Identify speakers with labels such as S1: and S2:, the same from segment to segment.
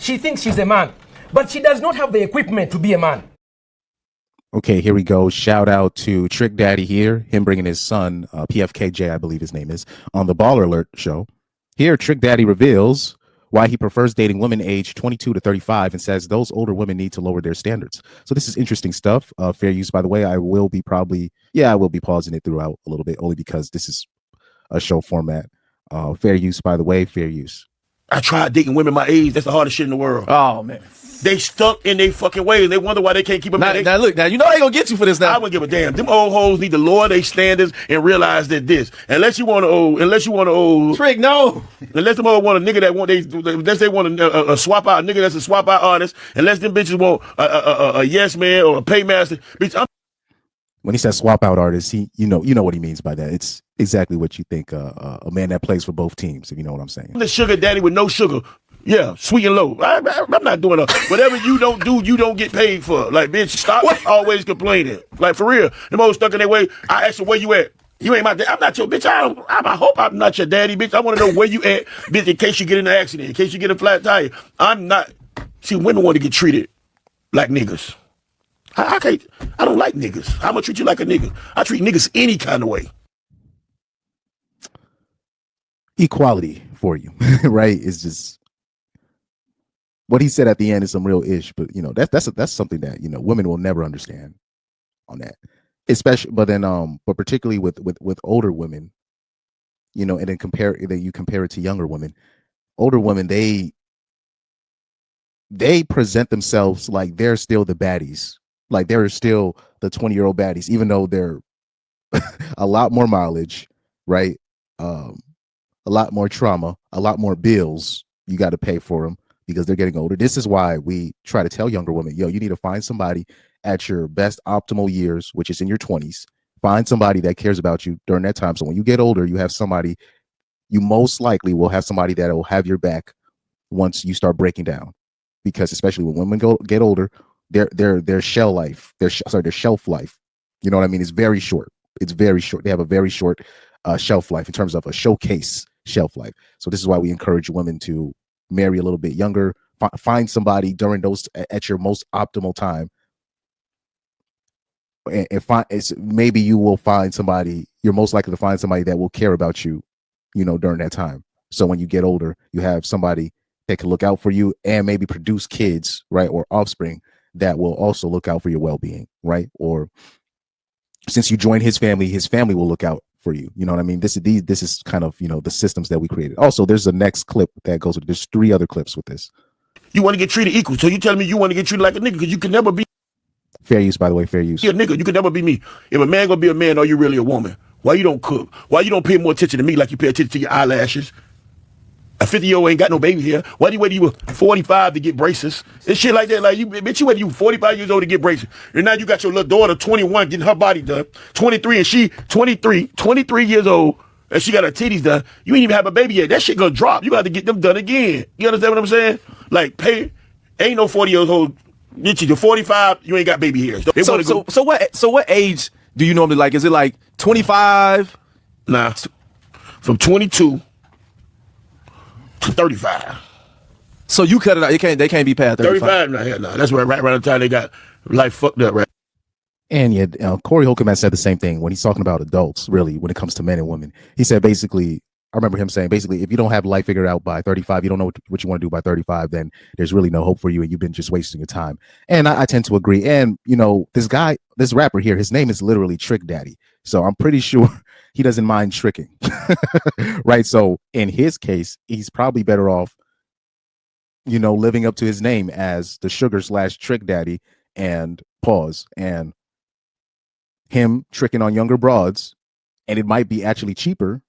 S1: she thinks she's a man, but she does not have the equipment to be a man.
S2: Okay, here we go. Shout out to Trick Daddy here, him bringing his son, PFK Jay, I believe his name is, on the Baller Alert show. Here, Trick Daddy reveals why he prefers dating women aged 22 to 35 and says those older women need to lower their standards. So this is interesting stuff. Fair use, by the way. I will be pausing it throughout a little bit, only because this is a show format. Fair use, by the way, fair use.
S3: I tried dating women my age. That's the hardest shit in the world.
S4: Oh, man.
S3: They stuck in their fucking ways. And they wonder why they can't keep them.
S4: Now, look, you know they gonna get you for this now.
S3: I wouldn't give a damn. Them old hoes need to lower their standards and realize that unless you want to
S4: Trick, no.
S3: Unless them old want a nigga unless they want a swap out, a nigga that's a swap out artist, unless them bitches want a yes man or a paymaster. Bitch,
S2: when he says swap out artist, you know what he means by that. It's exactly what you think a man that plays for both teams, if you know what I'm saying.
S3: I'm the sugar daddy with no sugar. Yeah, sweet and low. I'm not doing whatever you don't do, you don't get paid for. Like, bitch, stop always complaining. Like, for real. Them old stuck in their way. I asked them, where you at? You ain't my dad. I'm not your bitch. I hope I'm not your daddy, bitch. I want to know where you at, bitch, in case you get in an accident, in case you get a flat tire. I'm not. See, women want to get treated like niggas. I don't like niggas. I'm going to treat you like a nigga. I treat niggas any kind of way.
S2: Equality for you, right? It's just what he said at the end is some real ish, but that's something that women will never understand on that, especially. But particularly with older women, and then you compare it to younger women. Older women, they present themselves like they're still the baddies, like they're still the 20-year-old baddies, even though they're a lot more mileage, right? A lot more trauma, a lot more bills you got to pay for them because they're getting older. This is why we try to tell younger women, you need to find somebody at your best optimal years, which is in your 20s. Find somebody that cares about you during that time. So when you get older, you most likely will have somebody that will have your back once you start breaking down. Because especially when women get older, their shelf life, you know what I mean, is very short. It's very short. They have a very short shelf life in terms of a showcase shelf life. So this is why we encourage women to marry a little bit younger, find somebody during those at your most optimal time, and maybe you will find somebody. You're most likely to find somebody that will care about you, during that time. So when you get older, you have somebody that can look out for you and maybe produce kids, right, or offspring that will also look out for your well-being, right? Or since you join his family will look out for you. You know what I mean? This is kind of, the systems that we created. Also, there's the next clip that goes with it. There's 3 other clips with this.
S3: You want to get treated equal. So you telling me you want to get treated like a nigga because you can never be.
S2: Fair use, by the way, fair use.
S3: You're a nigga. You can never be me. If a man gonna be a man, are you really a woman? Why you don't cook? Why you don't pay more attention to me like you pay attention to your eyelashes? A 50-year-old ain't got no baby hair. Why do you wait till you were 45 to get braces? And shit like that. Like, you wait till you 45 years old to get braces. And now you got your little daughter, 21, getting her body done. 23, and she 23 years old, and she got her titties done. You ain't even have a baby yet. That shit gonna drop. You got to get them done again. You understand what I'm saying? Like, ain't no 40 years old. You're 45, you ain't got baby hairs.
S4: So what age do you normally like? Is it like 25?
S3: Nah, from 22 to 35.
S4: So you cut it out. They can't be past 35.
S3: 35? No. That's right around the time they got life fucked up, right?
S2: And Corey Holcomb has said the same thing when he's talking about adults, really, when it comes to men and women. He said basically, I remember him saying basically, if you don't have life figured out by 35, you don't know what you want to do by 35, then there's really no hope for you and you've been just wasting your time. And I tend to agree. And, this rapper here, his name is literally Trick Daddy. So I'm pretty sure he doesn't mind tricking, right? So in his case, he's probably better off, living up to his name as the sugar/trick daddy and him tricking on younger broads. And it might be actually cheaper.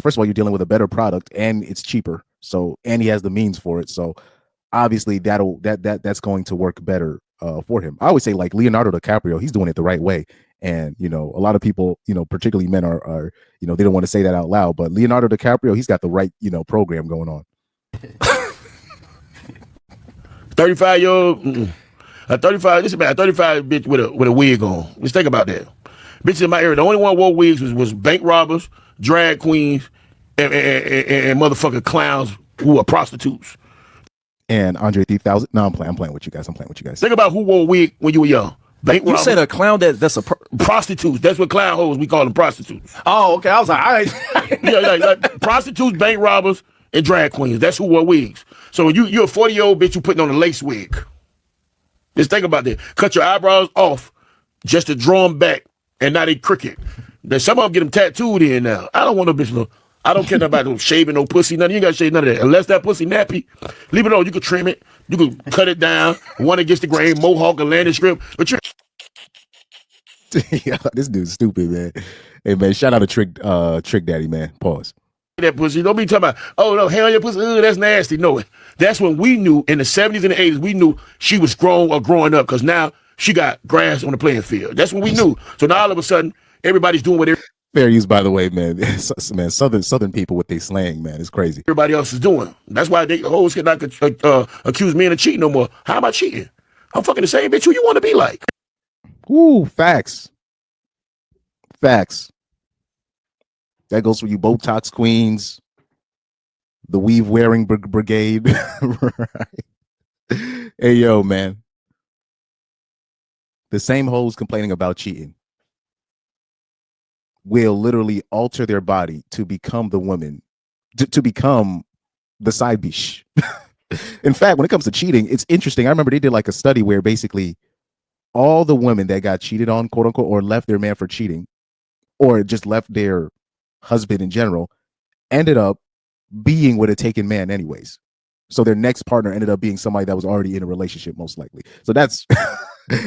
S2: First of all, you're dealing with a better product and it's cheaper. So, and he has the means for it. So obviously that's going to work better for him. I always say like Leonardo DiCaprio, he's doing it the right way. And, a lot of people, particularly men are, they don't want to say that out loud, but Leonardo DiCaprio, he's got the right, program going on.
S3: 35-year-old, a 35, this is about a 35 bitch with a wig on. Let's think about that. Bitches in my area, the only one who wore wigs was bank robbers, drag queens, and motherfucking clowns who are prostitutes.
S2: and Andre 3000. No, I'm playing with you guys.
S3: Think about who wore a wig when you were young. Bank
S4: You
S3: robbers,
S4: said a clown that's a
S3: prostitutes. That's what clown hoes, we call them prostitutes.
S4: oh, okay. I was like, all right.
S3: Yeah, like prostitutes, bank robbers, and drag queens. That's who wore wigs. So when you're a 40-year-old bitch, you putting on a lace wig. Just think about that. Cut your eyebrows off just to draw them back, and now they crooked. Then some of them get them tattooed in now. I don't want no bitch. No, I don't care about no shaving, no pussy, nothing. You ain't got to shave none of that. Unless that pussy nappy, leave it on. You can trim it. You can cut it down. One against the grain, mohawk, or landing strip. But you
S2: Yeah, this dude's stupid, man. Hey, man, shout out to Trick Daddy, man. Pause.
S3: that pussy. Don't be talking about, oh no, hell your pussy, that's nasty. No, that's when we knew in the 70s and the 80s, we knew she was grown or growing up because now she got grass on the playing field. That's when we knew. So now all of a sudden, everybody's doing what
S2: Fair use, by the way, man. Man, southern people with their slang, man, it's crazy.
S3: everybody else is doing. That's why they hoes cannot accuse men of cheating no more. How am I cheating? I'm fucking the same bitch who you want to be like.
S2: Ooh, facts. That goes for you Botox queens, the weave wearing brigade. Right. Hey, yo, man. The same hoes complaining about cheating will literally alter their body to become the woman, to become the side bitch. In fact, when it comes to cheating, it's interesting. I remember they did like a study where basically all the women that got cheated on, quote unquote, or left their man for cheating, or just left their husband in general, ended up being with a taken man anyways. So their next partner ended up being somebody that was already in a relationship, most likely. So that's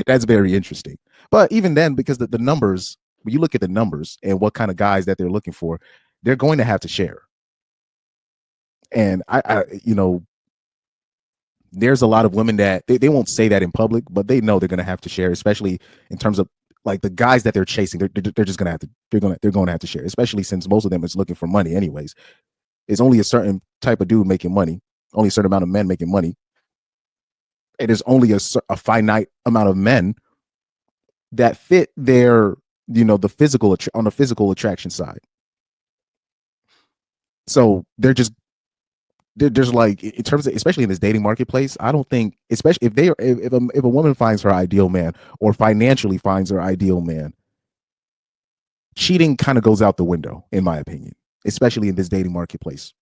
S2: that's very interesting. But even then, because the numbers, when you look at the numbers and what kind of guys that they're looking for, they're going to have to share. And I there's a lot of women that they won't say that in public, but they know they're going to have to share, especially in terms of like the guys that they're chasing. They're just going to have to, they're going to have to share, especially since most of them is looking for money anyways. It's only a certain type of dude making money, only a certain amount of men making money. And there's only a finite amount of men that fit their, the physical, on the physical attraction side. So there's like, in terms of, especially in this dating marketplace, I don't think, especially if a woman finds her ideal man or financially finds her ideal man, cheating kind of goes out the window, in my opinion, especially in this dating marketplace.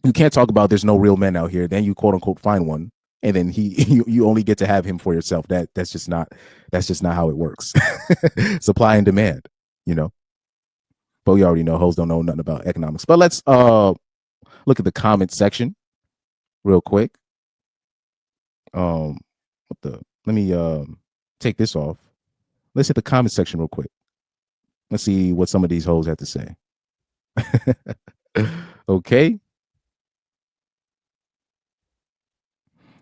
S2: You can't talk about there's no real men out here. Then you quote unquote find one, and then you only get to have him for yourself. That's just not how it works. Supply and demand, But we already know hoes don't know nothing about economics. But let's look at the comment section real quick. Let me take this off. Let's hit the comment section real quick. Let's see what some of these hoes have to say. Okay.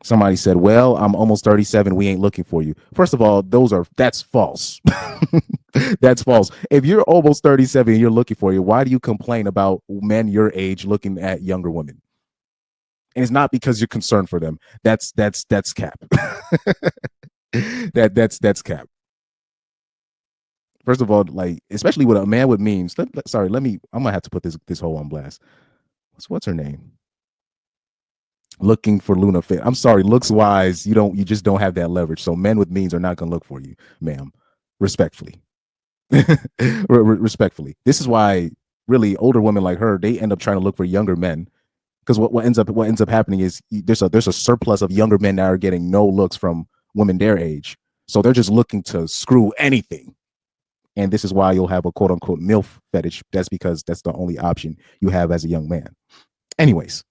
S2: Somebody said, well, I'm almost 37. We ain't looking for you. First of all, that's false. That's false. If you're almost 37 and you're looking for you, why do you complain about men your age looking at younger women? And it's not because you're concerned for them. That's cap. That's cap. First of all, like, especially with a man with memes. I'm gonna have to put this hoe on blast. What's her name? Looking for Luna Fit. I'm sorry, looks wise, you just don't have that leverage. So men with means are not gonna look for you, ma'am. Respectfully. Respectfully. This is why really older women like her, they end up trying to look for younger men. Because what ends up happening is there's a surplus of younger men that are getting no looks from women their age. So they're just looking to screw anything. And this is why you'll have a quote unquote MILF fetish. That's because that's the only option you have as a young man. Anyways.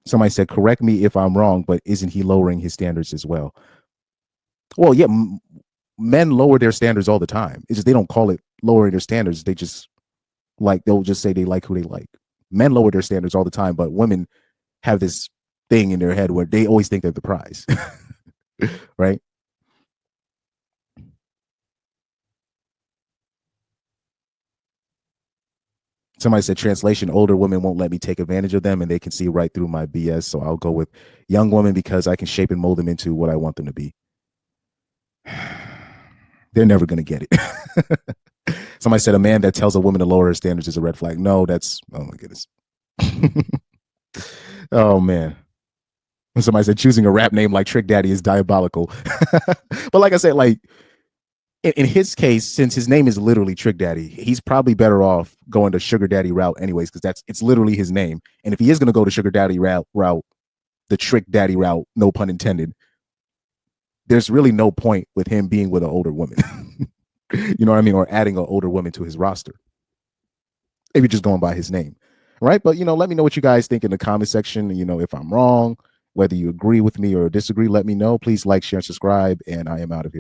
S2: Somebody said, correct me if I'm wrong, but isn't he lowering his standards as well? Well, yeah, men lower their standards all the time. It's just they don't call it lowering their standards. They just they'll just say they like who they like. Men lower their standards all the time, but women have this thing in their head where they always think they're the prize. Right? Somebody said, translation, older women won't let me take advantage of them and they can see right through my BS. So I'll go with young women because I can shape and mold them into what I want them to be. They're never going to get it. Somebody said, a man that tells a woman to lower her standards is a red flag. No, oh my goodness. Oh man. Somebody said choosing a rap name like Trick Daddy is diabolical. But like I said, like in his case, since his name is literally Trick Daddy, he's probably better off going the Sugar Daddy route anyways, because it's literally his name. And if he is going to go the Sugar Daddy route, the Trick Daddy route, no pun intended, there's really no point with him being with an older woman. You know what I mean? Or adding an older woman to his roster. If you're just going by his name. Right? But, let me know what you guys think in the comment section. If I'm wrong, whether you agree with me or disagree, let me know. Please like, share, and subscribe. And I am out of here.